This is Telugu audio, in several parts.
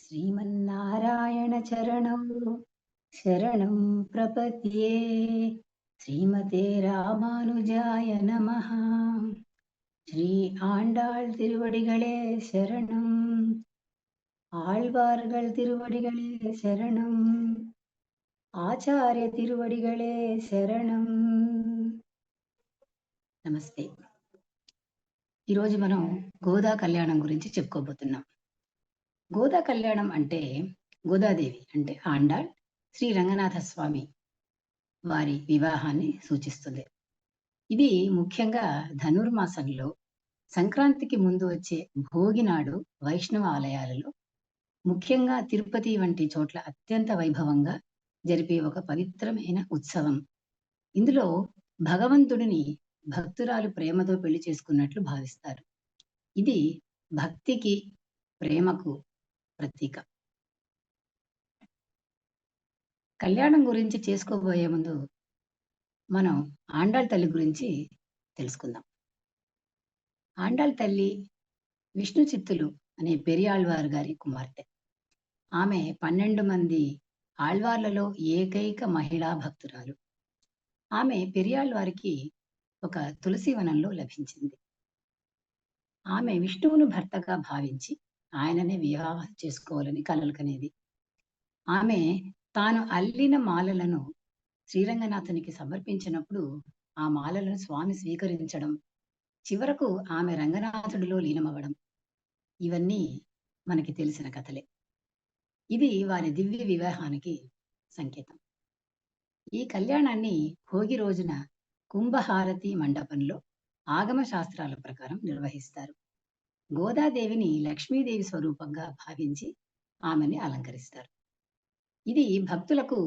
శ్రీమన్నారాయణ చరణం శరణం ప్రపద్యే. శ్రీమతే రామానుజాయ నమః. శ్రీ ఆండాళ్ తిరువడిகளே శరణం. ఆళ్వాர்கள் తిరువడిகளே శరణం. ఆచార్య తిరువడిகளే శరణం. నమస్తే. ఈరోజు మనం గోదా కళ్యాణం గురించి చెప్పుకోబోతున్నాం. గోదా కళ్యాణం అంటే గోదాదేవి అంటే ఆండాళ్ శ్రీ రంగనాథ స్వామి వారి వివాహాన్ని సూచిస్తుంది. ఇది ముఖ్యంగా ధనుర్మాసంలో సంక్రాంతికి ముందు వచ్చే భోగి నాడు వైష్ణవ ఆలయాలలో, ముఖ్యంగా తిరుపతి వంటి చోట్ల అత్యంత వైభవంగా జరిపే ఒక పవిత్రమైన ఉత్సవం. ఇందులో భగవంతుడిని భక్తురాలు ప్రేమతో పెళ్లి చేసుకున్నట్లు భావిస్తారు. ఇది భక్తికి, ప్రేమకు ప్రతీక. కళ్యాణం గురించి చేసుకోబోయే ముందు మనం ఆండాళ్ తల్లి గురించి తెలుసుకుందాం. ఆండాళ్ తల్లి విష్ణు చిత్తులు అనే పెరియాళ్వార్ గారి కుమార్తె. ఆమె 12 మంది ఆళ్వార్లలో ఏకైక మహిళా భక్తురాలు. ఆమె పెరియాళ్వారికి ఒక తులసి వనంలో లభించింది. ఆమె విష్ణువును భర్తగా భావించి ఆయననే వివాహం చేసుకోవాలని కలలు కనేది. ఆమె తాను అల్లిన మాలలను శ్రీరంగనాథునికి సమర్పించినప్పుడు ఆ మాలలను స్వామి స్వీకరించడం, చివరకు ఆమె రంగనాథుడిలో లీనమవ్వడం, ఇవన్నీ మనకి తెలిసిన కథలే. ఇది వారి దివ్య వివాహానికి సంకేతం. ఈ కళ్యాణాన్ని భోగి రోజున కుంభహారతి మండపంలో ఆగమ శాస్త్రాల ప్రకారం నిర్వహిస్తారు. గోదాదేవిని లక్ష్మీదేవి స్వరూపంగా భావించి ఆమెని అలంకరిస్తారు. ఇది భక్తులకు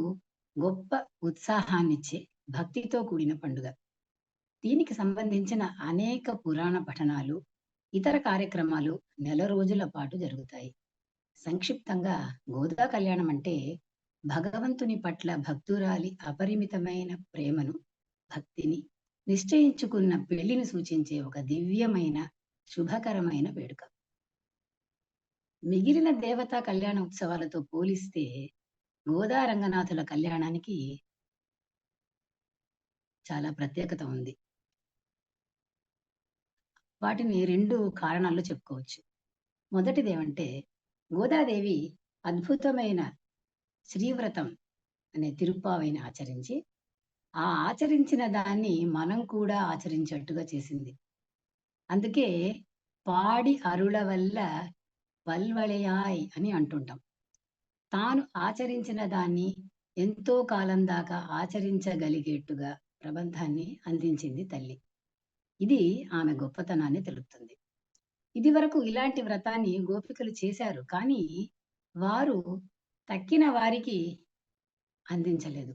గొప్ప ఉత్సాహాన్నిచ్చే భక్తితో కూడిన పండుగ. దీనికి సంబంధించిన అనేక పురాణ పఠనాలు, ఇతర కార్యక్రమాలు నెల రోజుల పాటు జరుగుతాయి. సంక్షిప్తంగా గోదా కళ్యాణం అంటే భగవంతుని పట్ల భక్తురాలి అపరిమితమైన ప్రేమను, భక్తిని, నిశ్చయించుకున్న పెళ్లిని సూచించే ఒక దివ్యమైన, శుభకరమైన వేడుక. మిగిలిన దేవతా కళ్యాణ ఉత్సవాలతో పోలిస్తే గోదా రంగనాథుల కళ్యాణానికి చాలా ప్రత్యేకత ఉంది. వాటిని 2 కారణాల్లో చెప్పుకోవచ్చు. మొదటిదేమంటే, గోదాదేవి అద్భుతమైన శ్రీవ్రతం అనే తిరుప్పావైని ఆచరించి, ఆ ఆచరించిన దాన్ని మనం కూడా ఆచరించేట్టుగా చేసింది. అందుకే పాడి అరుళ వల్ల వల్వళయాయ్ అని అంటుంటాం. తాను ఆచరించిన దాన్ని ఎంతో కాలం దాకా ఆచరించగలిగేట్టుగా ప్రబంధాన్ని అందించింది తల్లి. ఇది ఆమె గొప్పతనాన్ని తెలుపుతుంది. ఇదివరకు ఇలాంటి వ్రతాన్ని గోపికలు చేశారు, కానీ వారు తక్కిన వారికి అందించలేదు.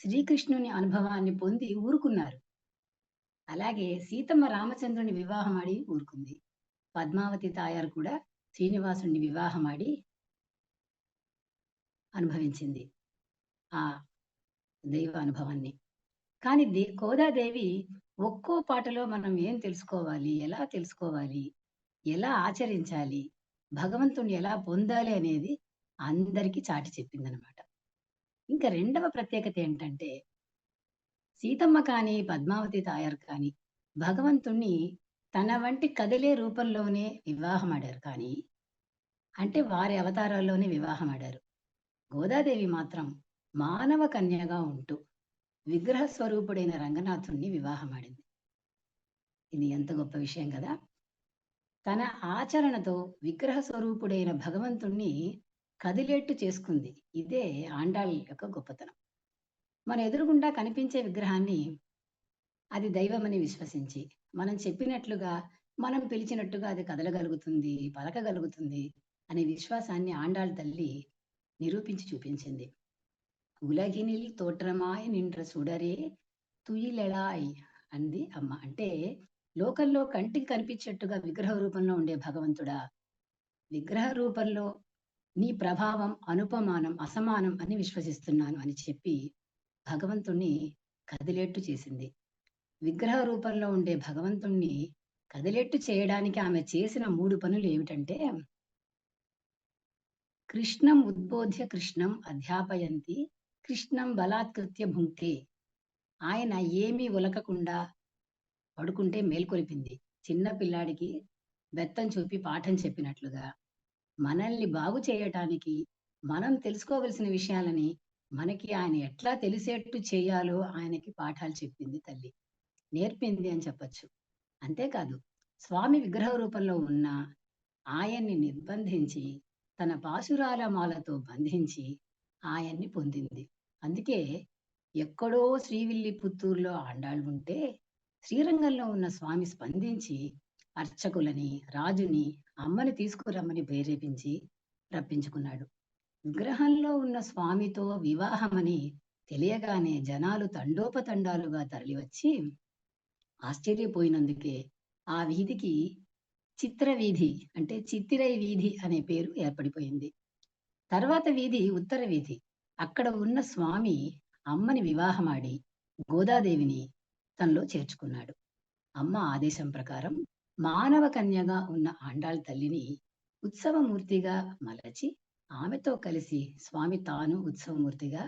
శ్రీకృష్ణుని అనుభవాన్ని పొంది ఊరుకున్నారు. అలాగే సీతమ్మ రామచంద్రుని వివాహమాడి ఊరుకుంది. పద్మావతి తాయారు కూడా శ్రీనివాసుని వివాహమాడి అనుభవించింది ఆ దైవ అనుభవాన్ని. కానీ గోదాదేవి ఒక్కో పాటలో మనం ఏం తెలుసుకోవాలి, ఎలా తెలుసుకోవాలి, ఎలా ఆచరించాలి, భగవంతుణ్ణి ఎలా పొందాలి అనేది అందరికీ చాటి చెప్పిందనమాట. ఇంకా రెండవ ప్రత్యేకత ఏంటంటే, సీతమ్మ కానీ, పద్మావతి తాయారు కానీ భగవంతుణ్ణి తన వంటి కదిలే రూపంలోనే వివాహమాడారు, కానీ అంటే వారి అవతారాల్లోనే వివాహమాడారు. గోదాదేవి మాత్రం మానవ కన్యగా ఉంటూ విగ్రహ స్వరూపుడైన రంగనాథుణ్ణి వివాహమాడింది. ఇది ఎంత గొప్ప విషయం కదా! తన ఆచరణతో విగ్రహ స్వరూపుడైన భగవంతుణ్ణి కదిలేట్టు చేసుకుంది. ఇదే ఆండాళ్ యొక్క గొప్పతనం. మన ఎదురుగుండా కనిపించే విగ్రహాన్ని అది దైవమని విశ్వసించి, మనం చెప్పినట్లుగా, మనం పిలిచినట్టుగా అది కదలగలుగుతుంది, పలకగలుగుతుంది అనే విశ్వాసాన్ని ఆండాళ్ తల్లి నిరూపించి చూపించింది. ఉలగినిల్ తోట్రమాయ్ నిండ్ర సుడరే తుయిలెళాయ్ అంది అమ్మ. అంటే లోకంలో కంటికి కనిపించేట్టుగా విగ్రహ రూపంలో ఉండే భగవంతుడా, విగ్రహ రూపంలో నీ ప్రభావం అనుపమానం, అసమానం అని విశ్వసిస్తున్నాను అని చెప్పి భగవంతుణ్ణి కదిలేట్టు చేసింది. విగ్రహ రూపంలో ఉండే భగవంతుణ్ణి కదిలేట్టు చేయడానికి ఆమె చేసిన 3 పనులు ఏమిటంటే, కృష్ణం ఉద్బోధ్య కృష్ణం అధ్యాపయంతి, కృష్ణం బలాత్కృత్య భుంక్తే. ఆయన ఏమీ ఒలకకుండా పడుకుంటే మేల్కొలిపింది. చిన్న పిల్లాడికి బెత్తం చూపి పాఠం చెప్పినట్లుగా, మనల్ని బాగు చేయటానికి, మనం తెలుసుకోవలసిన విషయాలని మనకి ఆయన ఎట్లా తెలిసేట్టు చేయాలో ఆయనకి పాఠాలు చెప్పింది తల్లి. నేర్పింది అని చెప్పొచ్చు. అంతేకాదు, స్వామి విగ్రహ రూపంలో ఉన్న ఆయన్ని నిర్బంధించి, తన పాశురాల మాలతో బంధించి ఆయన్ని పొందింది. అందుకే ఎక్కడో శ్రీవిల్లిపుత్తూరులో ఆండాళ్ళుంటే, శ్రీరంగంలో ఉన్న స్వామి స్పందించి అర్చకులని, రాజుని, అమ్మని తీసుకురమ్మని ప్రేరేపించి రప్పించుకున్నాడు. విగ్రహంలో ఉన్న స్వామితో వివాహమని తెలియగానే జనాలు తండోపతండాలుగా తరలివచ్చి ఆశ్చర్యపోయినందుకే ఆ వీధికి చిత్ర వీధి అంటే చిత్తిరై వీధి అనే పేరు ఏర్పడిపోయింది. తర్వాత వీధి ఉత్తర వీధి. అక్కడ ఉన్న స్వామి అమ్మని వివాహమాడి గోదాదేవిని తనలో చేర్చుకున్నాడు. అమ్మ ఆదేశం ప్రకారం మానవ కన్యగా ఉన్న ఆండాళ్ తల్లిని ఉత్సవమూర్తిగా మలచి ఆమెతో కలిసి స్వామి తాను ఉత్సవమూర్తిగా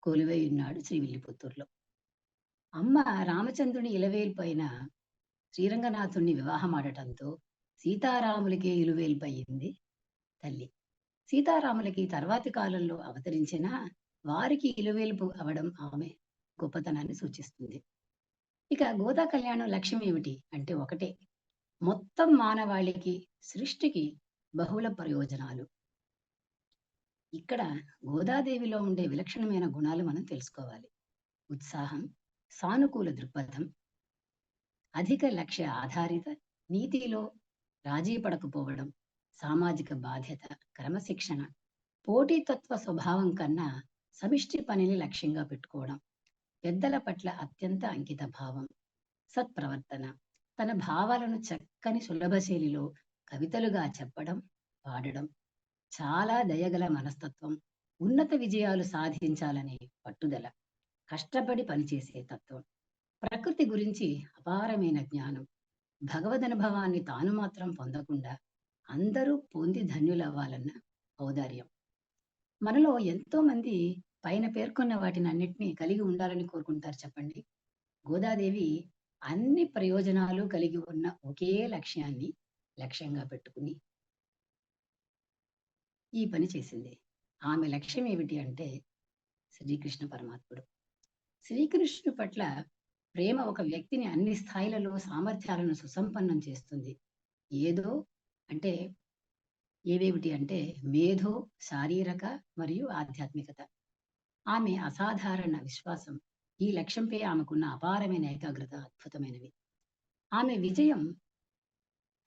కొలువై ఉన్నాడు శ్రీవిల్లిపుత్తూరులో. అమ్మ రామచంద్రుని ఇలవేల్పైన శ్రీరంగనాథుణ్ణి వివాహమాడటంతో సీతారాములకే ఇలువేల్పయింది తల్లి. సీతారాములకి తర్వాతి కాలంలో అవతరించిన వారికి ఇలువేల్పు అవడం ఆమె గొప్పతనాన్ని సూచిస్తుంది. ఇక గోదా కళ్యాణం లక్ష్యం ఏమిటి అంటే ఒకటే, మొత్తం మానవాళికి, సృష్టికి బహుళ ప్రయోజనాలు. ఇక్కడ గోదాదేవిలో ఉండే విలక్షణమైన గుణాలు మనం తెలుసుకోవాలి. ఉత్సాహం, సానుకూల దృక్పథం, అధిక లక్ష్య ఆధారిత, నీతిలో రాజీ పడకపోవడం, సామాజిక బాధ్యత, క్రమశిక్షణ, పోటీతత్వ స్వభావం కన్నా సమిష్టి పనిని లక్ష్యంగా పెట్టుకోవడం, పెద్దల పట్ల అత్యంత అంకిత భావం, సత్ప్రవర్తన, తన భావాలను చక్కని సులభ శైలిలో కవితలుగా చెప్పడం, పాడడం, చాలా దయగల మనస్తత్వం, ఉన్నత విజయాలు సాధించాలనే పట్టుదల, కష్టపడి పనిచేసే తత్వం, ప్రకృతి గురించి అపారమైన జ్ఞానం, భగవదనుభవాన్ని తాను మాత్రం పొందకుండా అందరూ పొంది ధన్యులవ్వాలన్న ఔదార్యం. మనలో ఎంతో మంది పైన పేర్కొన్న వాటిని అన్నిటినీ కలిగి ఉండాలని కోరుకుంటారు చెప్పండి. గోదాదేవి అన్ని ప్రయోజనాలు కలిగి ఉన్న ఒకే లక్ష్యాన్ని లక్ష్యంగా పెట్టుకుని ఈ పని చేసింది. ఆమె లక్ష్యం ఏమిటి అంటే శ్రీకృష్ణ పరమాత్ముడు. శ్రీకృష్ణుడి పట్ల ప్రేమ ఒక వ్యక్తిని అన్ని స్థాయిలలో సామర్థ్యాలను సుసంపన్నం చేస్తుంది. ఏదో అంటే ఏవేమిటి అంటే మేధో, శారీరక మరియు ఆధ్యాత్మికత. ఆమె అసాధారణ విశ్వాసం, ఈ లక్ష్యంపై ఆమెకున్న అపారమైన ఏకాగ్రత అద్భుతమైనవి. ఆమె విజయం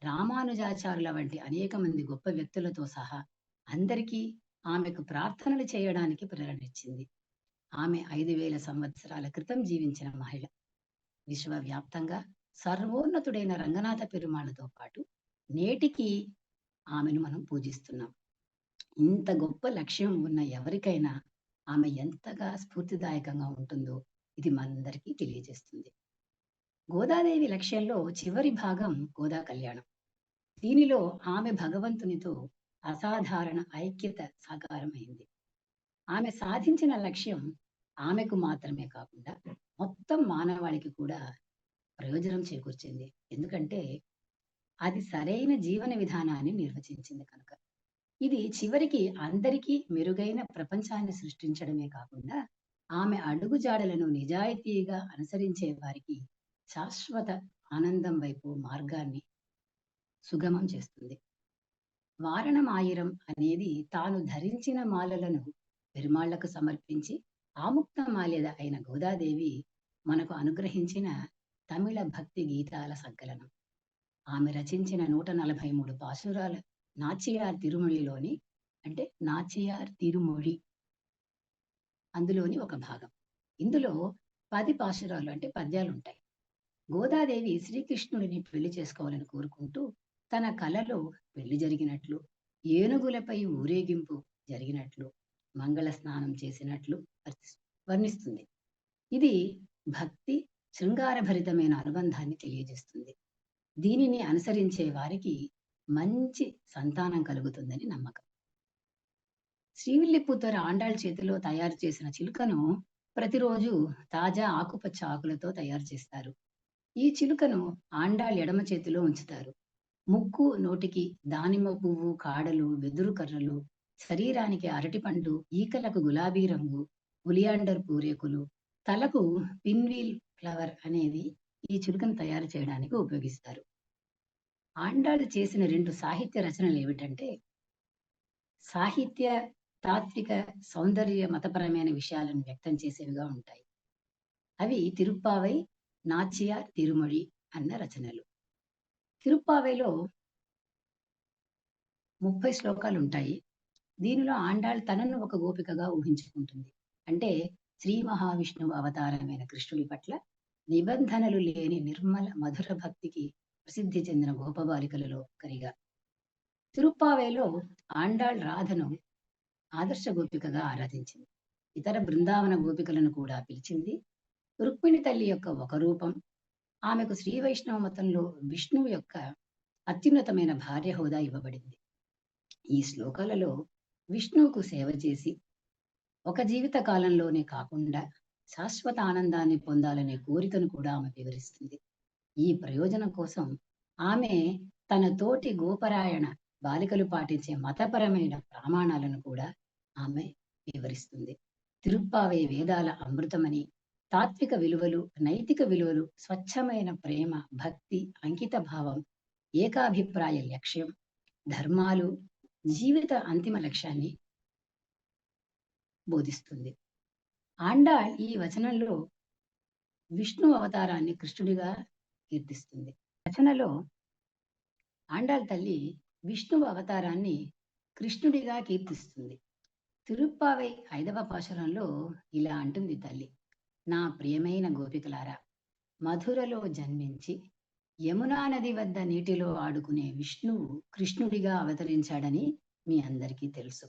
రామానుజాచారుల వంటి అనేక మంది గొప్ప వ్యక్తులతో సహా అందరికీ ఆమెకు ప్రార్థనలు చేయడానికి ప్రేరణిచ్చింది. ఆమె 5,000 సంవత్సరాల క్రితం జీవించిన మహిళ. విశ్వవ్యాప్తంగా సర్వోన్నతుడైన రంగనాథ పెరుమాళతో పాటు నేటికి ఆమెను మనం పూజిస్తున్నాం. ఇంత గొప్ప లక్ష్యం ఉన్న ఎవరికైనా ఆమె ఎంతగా స్ఫూర్తిదాయకంగా ఉంటుందో ఇది మనందరికీ తెలియజేస్తుంది. గోదాదేవి లక్ష్యంలో చివరి భాగం గోదా కళ్యాణం. దీనిలో ఆమె భగవంతునితో అసాధారణ ఐక్యత సాకారమైంది. ఆమె సాధించిన లక్ష్యం ఆమెకు మాత్రమే కాకుండా మొత్తం మానవాళికి కూడా ప్రయోజనం చేకూర్చింది. ఎందుకంటే అది సరైన జీవన విధానాన్ని నిర్వచించింది కనుక. ఇది చివరికి అందరికీ మెరుగైన ప్రపంచాన్ని సృష్టించడమే కాకుండా ఆమె అడుగుజాడలను నిజాయితీగా అనుసరించే వారికి శాశ్వత ఆనందం వైపు మార్గాన్ని సుగమం చేస్తుంది. వారణమాయిరం అనేది తాను ధరించిన మాలలను పెరుమాళ్లకు సమర్పించి ఆముక్త మాల్యద అయిన గోదాదేవి మనకు అనుగ్రహించిన తమిళ భక్తి గీతాల సంకలనం. ఆమె రచించిన 143 పాసురాల నాచియార్ తిరుమొழிలోని అంటే నాచియార్ తిరుమొഴి అందులోని ఒక భాగం. ఇందులో 10 పాసురాలు అంటే పద్యాలుంటాయి. గోదాదేవి శ్రీకృష్ణుడిని పెళ్లి చేసుకోవాలని కోరుకుంటూ తన కలలో పెళ్లి జరిగినట్లు, ఏనుగులపై ఊరేగింపు జరిగినట్లు, మంగళ స్నానం చేసినట్లు వర్ణిస్తుంది. ఇది భక్తి శృంగారభరితమైన అనుబంధాన్ని తెలియజేస్తుంది. దీనిని అనుసరించే వారికి మంచి సంతానం కలుగుతుందని నమ్మకం. శ్రీవిల్లిపుత్తూరు ఆండాళ్ చేతిలో తయారు చేసిన చిలుకను ప్రతిరోజు తాజా ఆకుపచ్చ ఆకులతో తయారు చేస్తారు. ఈ చిలుకను ఆండాళ్ ఎడమ చేతిలో ఉంచుతారు. ముక్కు, నోటికి దానిమ్మ పువ్వు, కాడలు, వెదురు కర్రలు, శరీరానికి అరటిపండు, ఈకలకు గులాబీ రంగు, ఒలియాండర్ పూరేకులు, తలకు పిన్‌వీల్ ఫ్లవర్ అనేది ఈ చిలుకను తయారు చేయడానికి ఉపయోగిస్తారు. ఆండాళ్ళు చేసిన 2 సాహిత్య రచనలేమిటంటే, సాహిత్య, తాత్విక, సౌందర్య, మతపరమైన విషయాలను వ్యక్తం చేసేవిగా ఉంటాయి. అవి 'తిరుప్పావై', 'నాచియార్ తిరుమొഴി' అన్న రచనలు. తిరుప్పావైలో 30 శ్లోకాలుంటాయి. దీనిలో ఆండాళ్ తనను ఒక గోపికగా ఊహించుకుంటుంది. అంటే శ్రీ మహావిష్ణువు అవతారమైన కృష్ణుడి పట్ల నిబంధనలు లేని నిర్మల మధుర భక్తికి ప్రసిద్ధి చెందిన గోపబాలికలలో ఒకరిగా. తిరుప్పావేలో ఆండాళ్ రాధను ఆదర్శ గోపికగా ఆరాధించింది. ఇతర బృందావన గోపికలను కూడా పిలిచింది. రుక్మిణి తల్లి యొక్క ఒక రూపం, ఆమెకు శ్రీ వైష్ణవ మతంలో విష్ణువు యొక్క అత్యున్నతమైన భార్య హోదా ఇవ్వబడింది. ఈ శ్లోకాలలో విష్ణువుకు సేవ చేసి, ఒక జీవిత కాలంలోనే కాకుండా శాశ్వత ఆనందాన్ని పొందాలనే కోరికను కూడా ఆమె వివరిస్తుంది. ఈ ప్రయోజనం కోసం ఆమె తన తోటి గోపరాయణ బాలికలు పాటించే మతపరమైన ప్రమాణాలను కూడా ఆమె వివరిస్తుంది. తిరుప్పావై వేదాల అమృతమని, తాత్విక విలువలు, నైతిక విలువలు, స్వచ్ఛమైన ప్రేమ, భక్తి, అంకిత భావం, ఏకాభిప్రాయ లక్ష్యం, ధర్మాలు, జీవిత అంతిమ లక్ష్యాన్ని బోధిస్తుంది. ఆండాళ్ ఈ వచనంలో విష్ణు అవతారాన్ని కృష్ణుడిగా కీర్తిస్తుంది. రచనలో ఆండాళ్ తల్లి విష్ణువు అవతారాన్ని కృష్ణుడిగా కీర్తిస్తుంది. తిరుప్పావై 5వ పాశురంలో ఇలా అంటుంది తల్లి: నా ప్రియమైన గోపికలారా, మధురలో జన్మించి యమునా నది వద్ద నీటిలో ఆడుకునే విష్ణువు కృష్ణుడిగా అవతరించాడని మీ అందరికీ తెలుసు.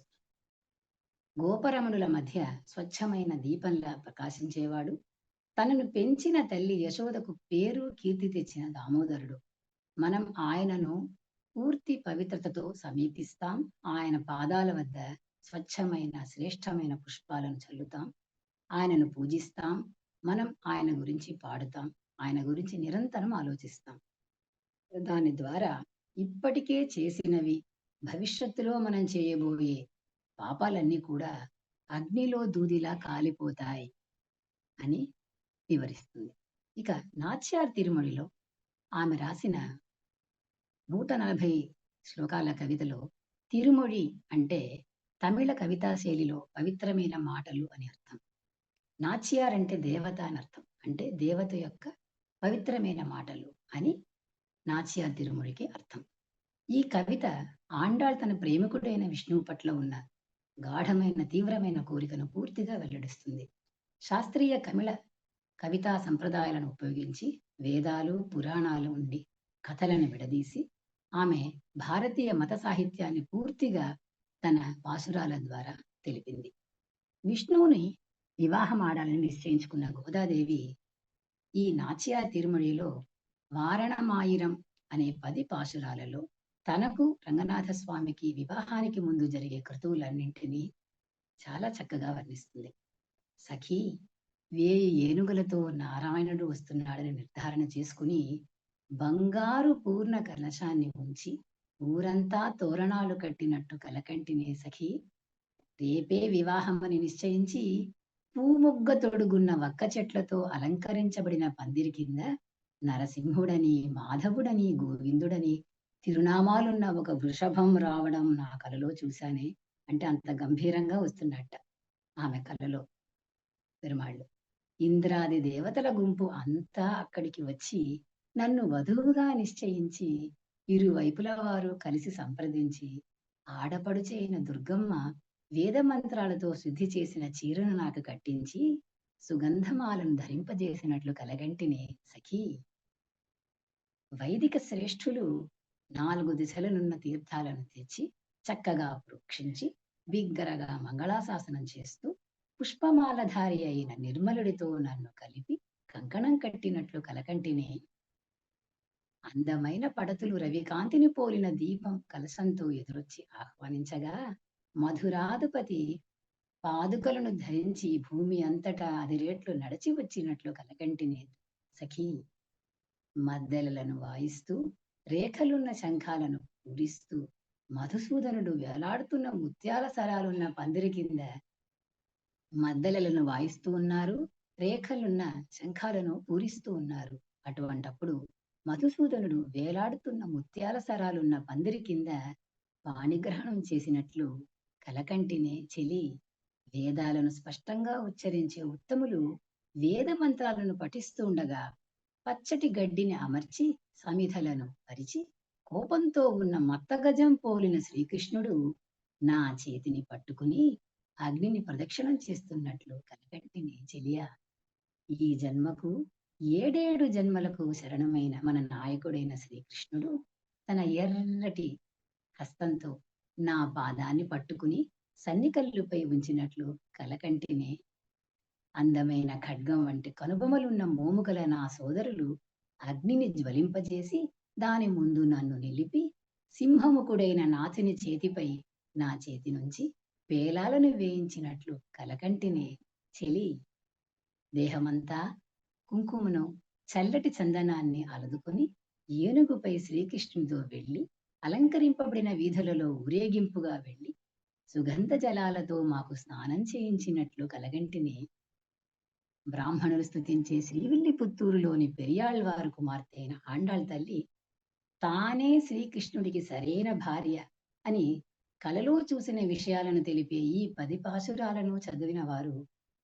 గోపరమణుల మధ్య స్వచ్ఛమైన దీపంలా ప్రకాశించేవాడు. తనను పెంచిన తల్లి యశోదకు పేరు, కీర్తి తెచ్చిన దామోదరుడు. మనం ఆయనను పూర్తి పవిత్రతతో సమీపిస్తాం. ఆయన పాదాల వద్ద స్వచ్ఛమైన, శ్రేష్టమైన పుష్పాలను చల్లుతాం. ఆయనను పూజిస్తాం. మనం ఆయన గురించి పాడుతాం. ఆయన గురించి నిరంతరం ఆలోచిస్తాం. దాని ద్వారా ఇప్పటికే చేసినవి, భవిష్యత్తులో మనం చేయబోయే పాపాలన్నీ కూడా అగ్నిలో దూదిలా కాలిపోతాయి అని వివరిస్తుంది. ఇక నాచ్యార్ తిరుమొழிలో ఆమె రాసిన 140 శ్లోకాల కవితలో తిరుమొഴి అంటే తమిళ కవితా శైలిలో పవిత్రమైన మాటలు అని అర్థం. నాచియార్ అంటే దేవత అని అర్థం. అంటే దేవత యొక్క పవిత్రమైన మాటలు అని నాచియార్ తిరుమొழிకి అర్థం. ఈ కవిత ఆండాళ్ తన ప్రేమికుడైన విష్ణువు పట్ల ఉన్న గాఢమైన, తీవ్రమైన కోరికను పూర్తిగా వెల్లడిస్తుంది. శాస్త్రీయ తమిళ కవితా సంప్రదాయాలను ఉపయోగించి వేదాలు, పురాణాలు నుండి కథలను విడదీసి ఆమె భారతీయ మత సాహిత్యాన్ని పూర్తిగా తన పాశురాల ద్వారా తెలిపింది. విష్ణువుని వివాహం ఆడాలని నిశ్చయించుకున్న గోదాదేవి ఈ నాచియార్ తిరుమొழிలో వారణమాయిరం అనే 10 పాశురాలలో తనకు, రంగనాథ స్వామికి వివాహానికి ముందు జరిగే క్రతువులన్నింటినీ చాలా చక్కగా వర్ణిస్తుంది. సఖీ, 1000 ఏనుగులతో నారాయణుడు వస్తున్నాడని నిర్ధారణ చేసుకుని బంగారు పూర్ణ కలశాన్ని ఉంచి ఊరంతా తోరణాలు కట్టినట్టు కలకంటినే సఖీ. రేపే వివాహమని నిశ్చయించి పూమొగ్గ తొడుగున్న వక్క చెట్లతో అలంకరించబడిన పందిరి కింద నరసింహుడని, మాధవుడని, గోవిందుడని తిరునామాలున్న ఒక వృషభం రావడం నా కలలో చూశానే. అంటే అంత గంభీరంగా వస్తున్నట్ట ఆమె కలలో పెరుమాళ్ళు. ఇంద్రాది దేవతల గుంపు అంతా అక్కడికి వచ్చి నన్ను వధువుగా నిశ్చయించి ఇరువైపుల వారు కలిసి సంప్రదించి ఆడపడుచే అయిన దుర్గమ్మ వేద మంత్రాలతో శుద్ధి చేసిన చీరను నాకు కట్టించి సుగంధమాలను ధరింపజేసినట్లు కలగంటినే సఖీ. వైదిక శ్రేష్ఠులు 4 దిశలనున్న తీర్థాలను తెచ్చి చక్కగా ప్రోక్షించి బిగ్గరగా మంగళాశాసనం చేస్తూ పుష్పమాలధారి అయిన నిర్మలుడితో నన్ను కలిపి కంకణం కట్టినట్లు కలకంటినే. అందమైన పడతులు రవికాంతిని పోలిన దీపం కలశంతో ఎదురొచ్చి ఆహ్వానించగా మధురాధిపతి పాదుకలను ధరించి భూమి అంతటా అదిరేట్లు నడిచి వచ్చినట్లు కలకంటిని సఖీ. మద్దెలలను వాయిస్తూ రేఖలున్న శంఖాలను పూరిస్తూ మధుసూదనుడు వేలాడుతున్న ముత్యాల సరాలున్న పందిరి కింద మద్దెలలను వాయిస్తూ ఉన్నారు, రేఖలున్న శంఖాలను పూరిస్తూ ఉన్నారు. అటువంటప్పుడు మధుసూదనుడు వేలాడుతున్న ముత్యాల సరాలున్న పందిరి కింద పాణిగ్రహణం చేసినట్లు కలకంటినే చెలి. వేదాలను స్పష్టంగా ఉచ్చరించే ఉత్తములు వేద మంత్రాలను పఠిస్తూ ఉండగా పచ్చటి గడ్డిని అమర్చి సమిధలను పరిచి కోపంతో ఉన్న మత్తగజం పోలిన శ్రీకృష్ణుడు నా చేతిని పట్టుకుని అగ్నిని ప్రదక్షిణం చేస్తున్నట్లు కలకంటిని చెలియా. ఈ జన్మకు 7 జన్మలకు శరణమైన మన నాయకుడైన శ్రీకృష్ణుడు తన ఎర్రటి హస్తంతో నా పాదాన్ని పట్టుకుని సన్నికల్లుపై ఉంచినట్లు కలకంటినే. అందమైన ఖడ్గం వంటి కనుబొమలున్న మోముగల నా సోదరులు అగ్నిని జ్వలింపజేసి దాని ముందు నన్ను నిలిపి సింహముఖుడైన నాథుని చేతిపై నా చేతి నుంచి పేలాలను వేయించినట్లు కలకంటినే చెలి. దేహమంతా కుంకుమను చల్లటి చందనాన్ని అలదుకొని ఏనుగుపై శ్రీకృష్ణుడితో వెళ్లి అలంకరింపబడిన వీధులలో ఊరేగింపుగా వెళ్లి సుగంధ జలాలతో మాకు స్నానం చేయించినట్లు కలగంటిని. బ్రాహ్మణులు స్తుతించే శ్రీవిల్లిపుత్తూరులోని పెరియాళ్వారు కుమార్తె అయిన ఆండాళ్ తల్లి తానే శ్రీకృష్ణుడికి సరైన భార్య అని కలలో చూసిన విషయాలను తెలిపే ఈ 10 పాశురాలను చదివిన వారు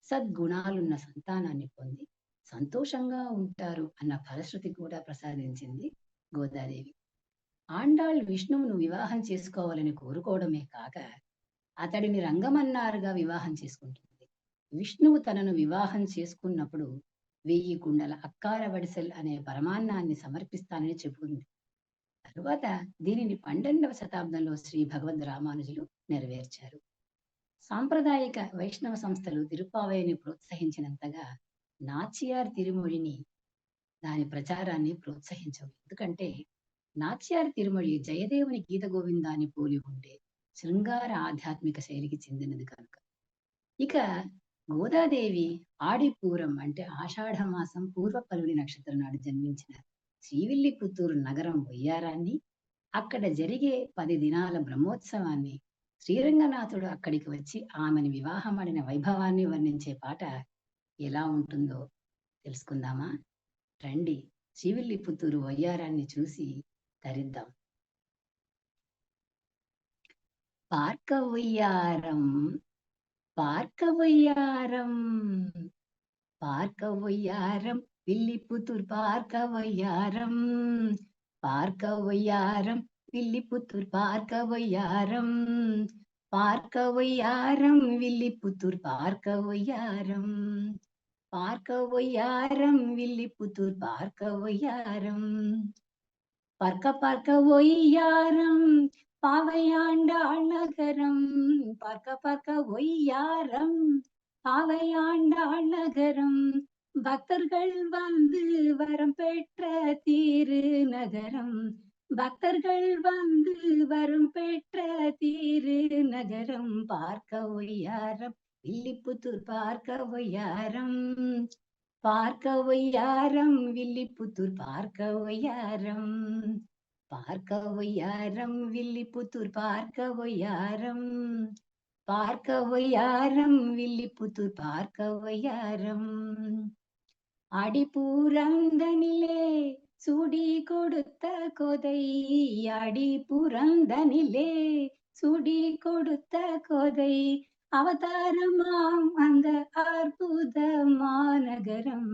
సద్గుణాలున్న సంతానాన్ని పొంది సంతోషంగా ఉంటారు అన్న ఫలశ్రుతి కూడా ప్రసాదించింది గోదాదేవి. ఆండాళ్ విష్ణువును వివాహం చేసుకోవాలని కోరుకోవడమే కాక అతడిని రంగమన్నారుగా వివాహం చేసుకుంటుంది. విష్ణువు తనను వివాహం చేసుకున్నప్పుడు 1000 కుండల అక్కార వడిసెల్ అనే పరమాన్నాన్ని సమర్పిస్తానని చెబుతుంది. తరువాత దీనిని 12వ శతాబ్దంలో శ్రీ భగవద్ రామానుజులు నెరవేర్చారు. సాంప్రదాయిక వైష్ణవ సంస్థలు తిరుప్పావయ్యని ప్రోత్సహించినంతగా నాచియార్ తిరుమొழிని దాని ప్రచారాన్ని ప్రోత్సహించవు. ఎందుకంటే నాచియార్ తిరుమొഴి జయదేవుని గీత గోవిందాన్ని పోలి ఉండే శృంగార ఆధ్యాత్మిక శైలికి చెందినది కనుక. ఇక గోదాదేవి ఆడిపూరం అంటే ఆషాఢ మాసం పూర్వ పల్గుని నక్షత్రం నాడు జన్మించిన శ్రీవిల్లిపుత్తూరు నగరం వయ్యారాన్ని, అక్కడ జరిగే 10 దినాల బ్రహ్మోత్సవాన్ని, శ్రీరంగనాథుడు అక్కడికి వచ్చి ఆమెను వివాహమాడిన వైభవాన్ని వర్ణించే పాట ఎలా ఉంటుందో తెలుసుకుందామా? రండి, శ్రీవిల్లిపుత్తూరు వయ్యారాన్ని చూసి తరిద్దాం. పార్కవయ్యారం పార్కవయ్యారం పార్కవయ్యారం విల్లిపుత్తూర్ పార్కవయ్యారం పార్కవయ్యారం విల్లిపుత్తూర్ పార్కవయ్యారం పార్కవయ్యారం విల్లిపుత్తూర్ పార్కవయ్యారం పార్కవయ్యారం విల్లిపుత్తూర్ పార్కవయ్యారం పర్క పర్క ఒయ్యారం பாவையாண்டாள் நகரம் பார்க்க பார்க்க ஒய்யாரம் பாவையாண்டாள் நகரம் பக்தர்கள் வந்து வரம் பெற்ற தீரு நகரம் பக்தர்கள் வந்து வரம் பெற்ற தீரு நகரம் பார்க்க ஒய்யாரம் வில்லிப்புத்தூர் பார்க்க ஒய்யாரம் பார்க்க ஒய்யாரம் வில்லிப்புத்தூர் பார்க்க ஒய்யாரம் பார்க்க ஒய்யாரம் வில்லிப்புத்தூர் பார்க்க ஒய்யாரம் பார்க்க ஒய்யாரம் வில்லிப்புத்தூர் பார்க்க ஒய்யாரம் அடிபூரந்தனிலே சுடி கொடுத்த கொதை அடிபுரந்தனிலே சுடி கொடுத்த கொதை அவதாரமாம் அந்த அற்புத மாநகரம்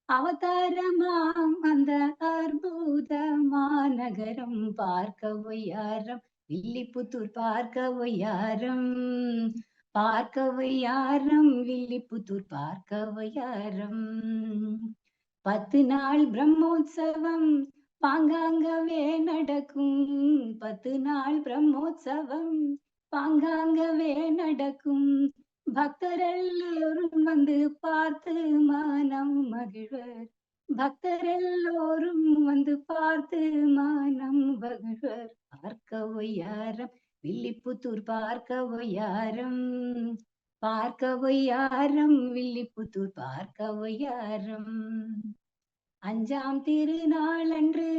அவதாரமாம் அந்த அற்புத மாநகரம் பார்க்க ஒய்யாரம் வில்லிப்புத்தூர் பார்க்க ஒய்யாரம் பார்க்க ஒய்யாரம் வில்லிப்புத்தூர் பார்க்க ஒய்யாரம் 10 நாள் பிரம்மோற்சவம் பாங்காங்கவே நடக்கும் 10 நாள் பிரம்மோற்சவம் பாங்காங்கவே நடக்கும் பக்தரெல்லோரும் வந்து பார்த்து மனம் மகிழ்வர் பக்தரெல்லோரும் வந்து பார்த்து மனம் மகிழ்வர் பார்க்க ஒய்யாரம் வில்லிபுத்தூர் பார்க்க ஒய்யாரம், பார்க்க ஒய்யாரம், வில்லிபுத்தூர் பார்க்க ஒய்யாரம். 5ஆம் திருநாளன்று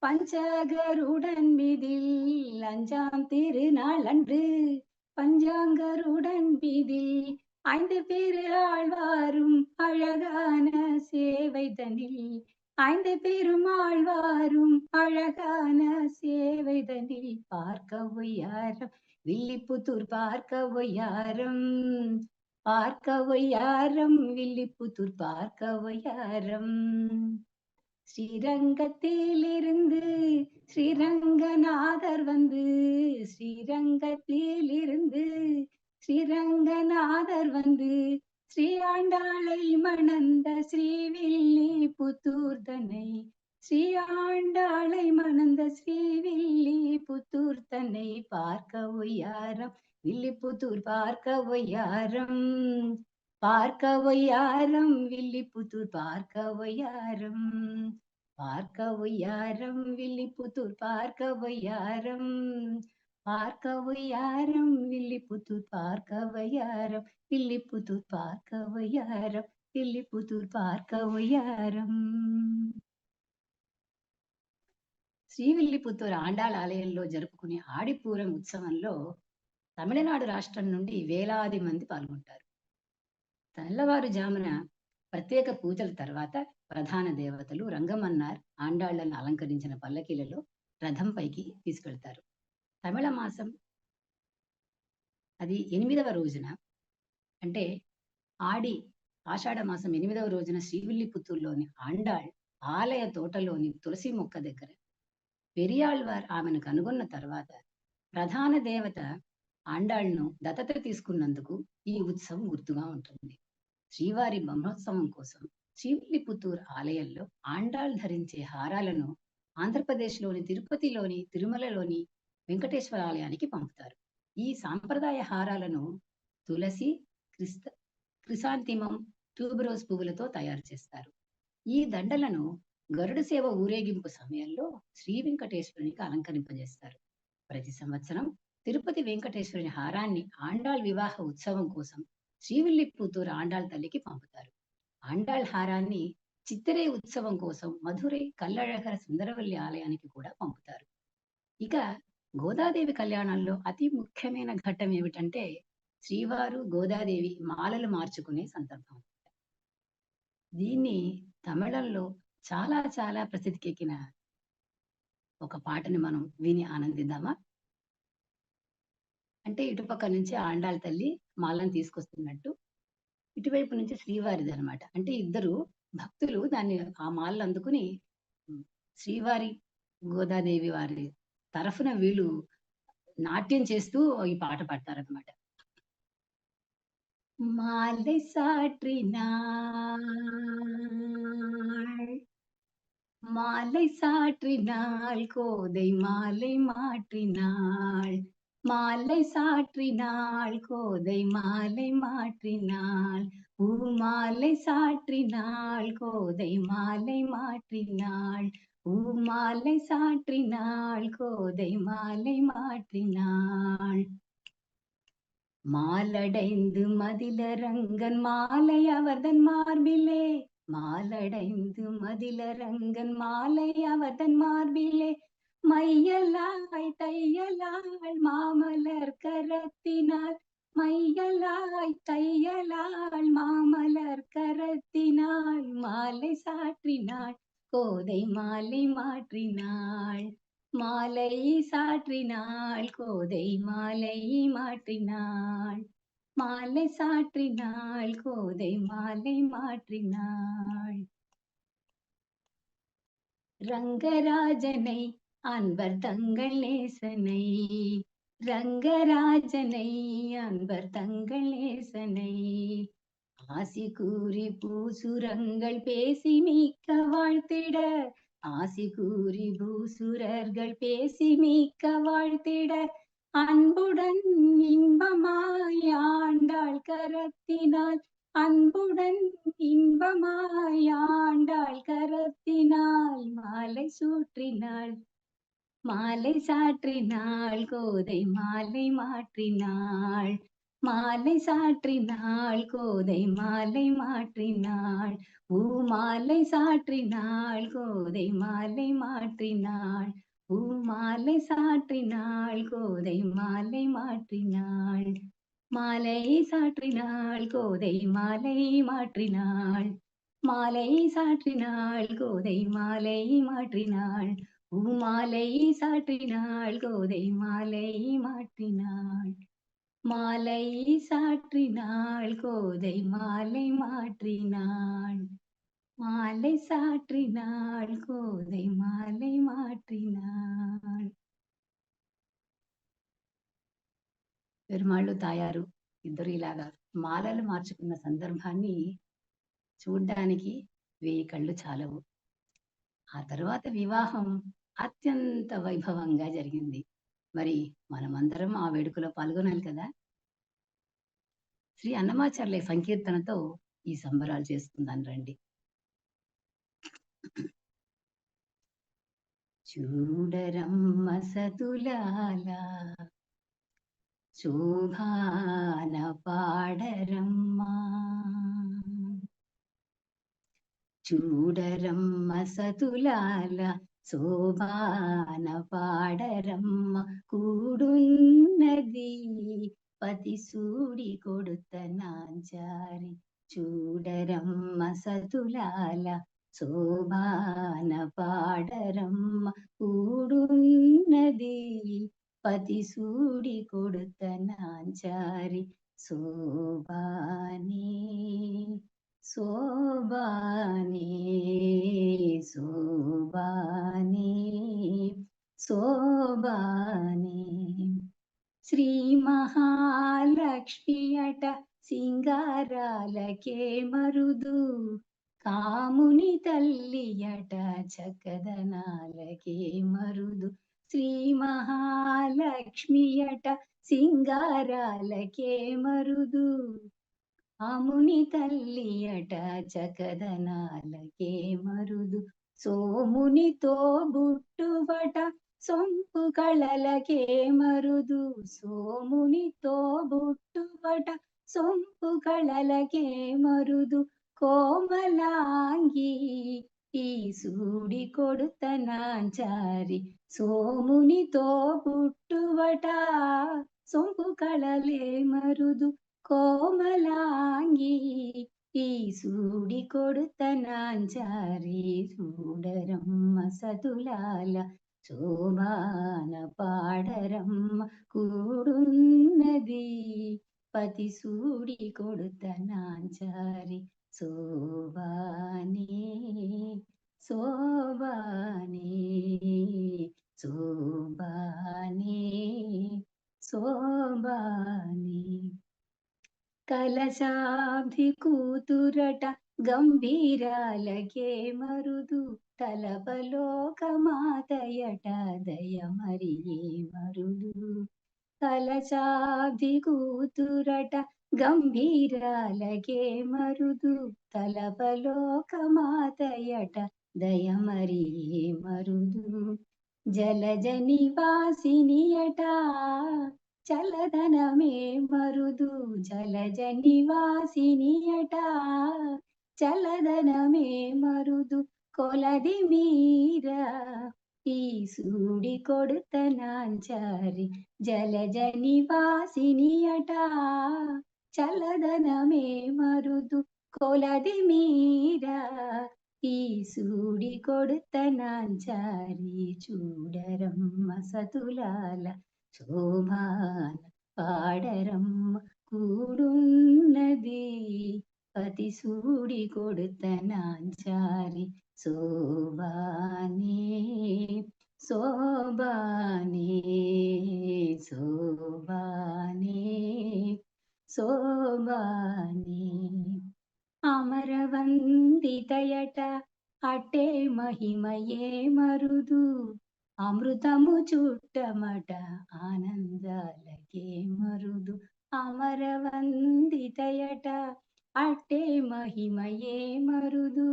பஞ்சகருடன் மீதில், 5ஆம் திருநாளன்று பஞ்சாங்கருடன் மீதில், 5 பேரு ஆழ்வாரும் அழகான சேவைதனில், 5 பேரும் ஆழ்வாரும் அழகான சேவைதனில், பார்க்க ஒய்யாரம், வில்லிபுத்தூர் பார்க்க ஒய்யாரம், பார்க்க ஒய்யாரம், வில்லிபுத்தூர் பார்க்க ஒய்யாரம். ஸ்ரீரங்கத்திலிருந்து ஸ்ரீரங்கநாதர் வந்து, ஸ்ரீரங்கத்திலிருந்து ஸ்ரீரங்கநாதர் வந்து, ஸ்ரீ ஆண்டாளை மணந்த ஸ்ரீவில்லிபுத்தூர் தன்னை, ஸ்ரீ ஆண்டாளை மணந்த ஸ்ரீவில்லிபுத்தூர் தன்னை, பார்க்க ஒய்யாரம், வில்லிபுத்தூர் பார்க்க ஒய்யாரம், பார்க்க ஒய்யாரம், வில்லிபுத்தூர் பார்க்க ஒய்யாரம், பார்க்க ஒய்யாரம், வில்லிபுத்தூர் பார்க்க ஒய்யாரம், பார்க்க ஒய்யாரம், வில்லிபுத்தூர் பார்க்க ஒய்யாரம், வில்லிபுத்தூர் பார்க்க ஒய்யாரம், வில்லிபுத்தூர் பார்க்க ఒయ్యారం. శ్రీవిల్లిపుత్తూరు ఆండాళ్ ఆలయంలో జరుపుకునే ఆడిపూరం ఉత్సవంలో తమిళనాడు రాష్ట్రం నుండి వేలాది మంది పాల్గొంటారు. తెల్లవారుజామున ప్రత్యేక పూజల తర్వాత ప్రధాన దేవతలు రంగమన్నార్ ఆండాళ్లను అలంకరించిన పల్లకీలలో రథం పైకి తీసుకెళ్తారు. తమిళ మాసం అది 8వ రోజున, అంటే ఆషాఢ మాసం 8వ రోజున శ్రీవిల్లిపుత్తూరులోని ఆండాళ్ ఆలయ తోటలోని తులసి మొక్క దగ్గర పెరియాళ్వార్ ఆమెను కనుగొన్న తర్వాత ప్రధాన దేవత ఆండాళ్ను దత్తత తీసుకున్నందుకు ఈ ఉత్సవం గుర్తుగా ఉంటుంది. శ్రీవారి బ్రహ్మోత్సవం కోసం శ్రీవిల్లిపుత్తూరు ఆలయంలో ఆండాళ్ ధరించే హారాలను ఆంధ్రప్రదేశ్లోని తిరుపతిలోని తిరుమలలోని వెంకటేశ్వర ఆలయానికి పంపుతారు. ఈ సాంప్రదాయ హారాలను తులసి, క్రిసాంతిమం, ట్యూబరోజ్ పువ్వులతో తయారు చేస్తారు. ఈ దండలను గరుడ సేవ ఊరేగింపు సమయంలో శ్రీ వెంకటేశ్వరునికి అలంకరింపజేస్తారు. ప్రతి సంవత్సరం తిరుపతి వెంకటేశ్వరుని హారాన్ని ఆండాళ్ వివాహ ఉత్సవం కోసం శ్రీవిల్లిపుత్తూరు ఆండాళ్ తల్లికి పంపుతారు. ఆండాళ్ హారాన్ని చిత్తరే ఉత్సవం కోసం మధురై కల్లழகర సుందరవల్లి ఆలయానికి కూడా పంపుతారు. ఇక గోదాదేవి కళ్యాణంలో అతి ముఖ్యమైన ఘట్టం ఏమిటంటే శ్రీవారు గోదాదేవి మాలలు మార్చుకునే సందర్భం. దీన్ని తమిళంలో చాలా చాలా ప్రసిద్ధికెక్కిన ఒక పాటని మనం విని ఆనందిద్దామా? అంటే ఇటుపక్క నుంచి ఆండాళ్ తల్లి మాలను తీసుకొస్తున్నట్టు, ఇటువైపు నుంచి శ్రీవారిది అనమాట. అంటే ఇద్దరు భక్తులు దాన్ని ఆ మాలను అందుకుని శ్రీవారి గోదాదేవి వారి తరఫున వీళ్ళు నాట్యం చేస్తూ ఈ పాట పాడతారనమాట. மாலை சாற்றினாள், மாலை சாற்றினாள், கோதை மாலை மாற்றினாள், மாலை சாற்றினாள், கோதை மாலை மாற்றினாள், பூமாலை சாற்றினாள், கோதை மாலை மாற்றினாள், பூமாலை சாற்றினாள், கோதை மாலை மாற்றினாள். மாலடைந்து மதிலரங்கன் மாலை அவர்தன் மார்பிலே, மாலடைந்து மதிலரங்கன் மாலை அவர்தன் மார்பிலே, மையலாய் தையலாள் மாமலர் கரத்தினாள், மையலாய் தையலாள் மாமலர் கரத்தினாள், மாலை சாற்றினாள், கோதை மாலை மாற்றினாள், மாலை சாற்றினாள், கோதை மாலை மாற்றினாள், மாலை சாற்றினாள், கோதை மாலை மாற்றினாள். ரங்கராஜனை அன்பர் தங்கள் நேசனை, ரங்கராஜனை அன்பர் தங்கள் நேசனை, ஆசி கூறி பூசுரங்கள் பேசி மிக்க வாழ்த்திட, ஆசி கூறி பூசுரர்கள் பேசி மிக்க வாழ்த்திட, அன்புடன் இன்பமாய் ஆண்டாள் கரத்தினாள், அன்புடன் இன்பமாய் ஆண்டாள் கரத்தினாள், மாலை சூற்றினாள், மாலை சாற்றினாள் கோதை மாலை மாற்றினாள். மாலை சாற்றினாள் கோதை மாலை மாற்றினாள். பூமாலை சாற்றினாள் கோதை மாலை மாற்றினாள். பூமாலை சாற்றினாள் கோதை மாலை மாற்றினாள். மாலை சாற்றினாள் கோதை மாலை மாற்றினாள். மாலை சாற்றினாள் கோதை மாலை மாற்றினாள். பூமாலை சாற்றினாள் கோதை மாலை மாற்றினாள். மாலை சாற்றினாள் கோதை மாலை மாற்றினாள். மாலை సాట్రినాள் కోదై మాలై మాట్రినాள். పెరుమాళ్ళు తాయారు ఇద్దరు ఇలాగా మాలలు మార్చుకున్న సందర్భాన్ని చూడ్డానికి 1000 కళ్ళు చాలవు. ఆ తర్వాత వివాహం అత్యంత వైభవంగా జరిగింది. మరి మనమందరం ఆ వేడుకలో పాల్గొనాలి కదా! శ్రీ అన్నమాచార్యుల సంకీర్తనతో ఈ సంబరాలు చేసుకుందాం రండి. చూడరమ్మ సతులాల శోభాన పాడరమ్మా. చూడరమ్మ సతులాల శోభాన పాడరమ్మ. కూడున్నది పతి సూడి కొడుత నాంచారి. చూడరమ్మ సతులాల శోభాన పాడరమ్మ. కూడున్నది పతి సూడి కొడుత నాంచారి. శోభానే శోభానే శోభానే శోభానే. శ్రీ మహాలక్ష్మి అట సింగారాలకే మరుదు. కాముని తల్లి అట చక్కదనాలకే మరుదు. శ్రీ మహాలక్ష్మి అట సింగారాలకే మరుదు. కాముని తల్లి అట చకదనాలకే మరుదు. సోమునితో బుట్టుబట సొంపు కళలకే మరుదు. సోమునితో బుట్టుబట సొంపు కళలకే మరుదు. కోమలాంగి ఈ సూడి కొడుత నాంచారి. సోమునితో బుట్టుబట సొంపు కళలే మరుదు. కోమలాంగి ఈ సూడి కొడుత నాంచారి. చూడరమ్మ సతులాల శోభాన పాడరమ్మ. కూడున్నది పతి సూడి కొడుత నాంచారి. శోభానే శోభానే శోభానే శోభానే. కలశాబ్ది కూతురట గంభీరాలకే మరుదు. తలపలోకమాతయట దయమరియే మరుదు. కలశాబ్ది కూతురట గంభీరాలకే మరుదు. తలపలోకమాతయట దయమరియే మరుదు. జలజ నివాసినియట చలదనమే మరుదు. జలజ నివాసినియట చలదనమే మరుదు. కొలది మీర ఈ సూడి కొడుత నాంచారి. జలజ నివాసినియట చలదనమే మరుదు. కొలది మీర ఈ సూడి కొడుత నాంచారి. చూడరమ్మ సతులాల శోభాన పాడరమ్మ. కూడున్నది పతి సూడి కొడుత నాంచారి. శోభానే శోభానే శోభానే శోభానే. అమరవందితయట అట్టే మహిమయే మరుదు. అమృతము చుట్టమట ఆనందాలకే మరుదు. అమరవందితయట అట్టే మహిమయే మరుదు.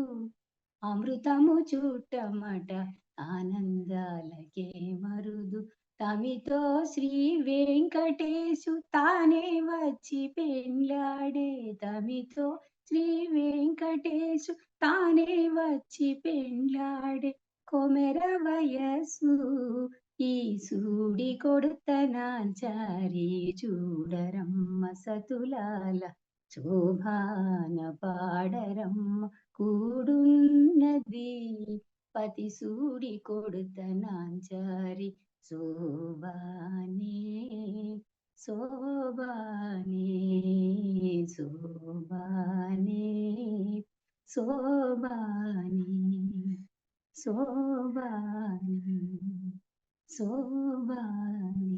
అమృతము చుట్టమట ఆనందాలకే మరుదు తమితో శ్రీ వెంకటేశు తానే వచ్చి పెండ్లాడే తమితో శ్రీ వెంకటేశు తానే వచ్చి పెండ్లాడే కొమెర వయసు ఈ సూడి కొడుతనాంచారి చూడరమ్మ సతులాల శోభాన పాడరమ్మ కూడున్నది పతి సూడి కొడుతనాంచారి శోభానే శోభానే శోభానే శోభానే శోభానే శోభానే.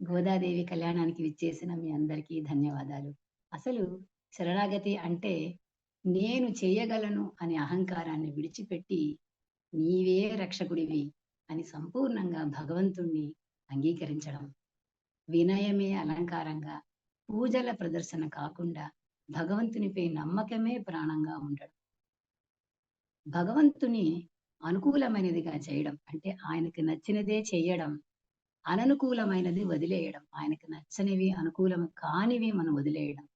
గోదాదేవి కళ్యాణానికి విచ్చేసిన మీ అందరికీ ధన్యవాదాలు. అసలు శరణాగతి అంటే నేను చేయగలను అనే అహంకారాన్ని విడిచిపెట్టి నీవే రక్షకుడివి అని సంపూర్ణంగా భగవంతుణ్ణి అంగీకరించడం. వినయమే అలంకారంగా, పూజల ప్రదర్శన కాకుండా భగవంతునిపై నమ్మకమే ప్రాణంగా ఉండడం. భగవంతుని అనుకూలమైనదిగా చేయడం అంటే ఆయనకి నచ్చినదే చెయ్యడం, అననుకూలమైనది వదిలేయడం. ఆయనకి నచ్చనివి, అనుకూలం కానివి మనం వదిలేయడం.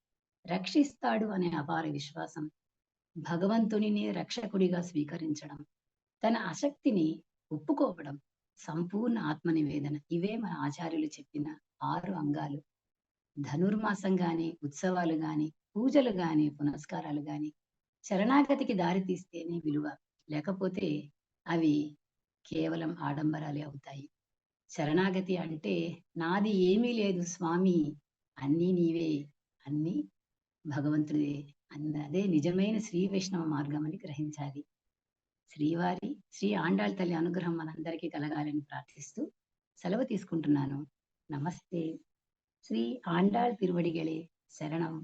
రక్షిస్తాడు అనే అపార విశ్వాసం, భగవంతునినే రక్షకుడిగా స్వీకరించడం, తన అశక్తిని ఒప్పుకోవడం, సంపూర్ణ ఆత్మనివేదన. ఇవే మన ఆచార్యులు చెప్పిన 6 అంగాలు. ధనుర్మాసం గాని, ఉత్సవాలు గాని, పూజలు గాని, పునస్కారాలు గాని శరణాగతికి దారి తీస్తేనే విలువ. లేకపోతే అవి కేవలం ఆడంబరాలే అవుతాయి. శరణాగతి అంటే నాది ఏమీ లేదు స్వామి, అన్నీ నీవే, అన్నీ భగవంతుడిదే అన్నదే నిజమైన శ్రీ వైష్ణవ మార్గం అని గ్రహించాలి. శ్రీవారి శ్రీ ఆండాళ్ తల్లి అనుగ్రహం మనందరికీ కలగాలని ప్రార్థిస్తూ సెలవు తీసుకుంటున్నాను. నమస్తే. శ్రీ ఆండాళ్ తిరువడిగళే శరణం.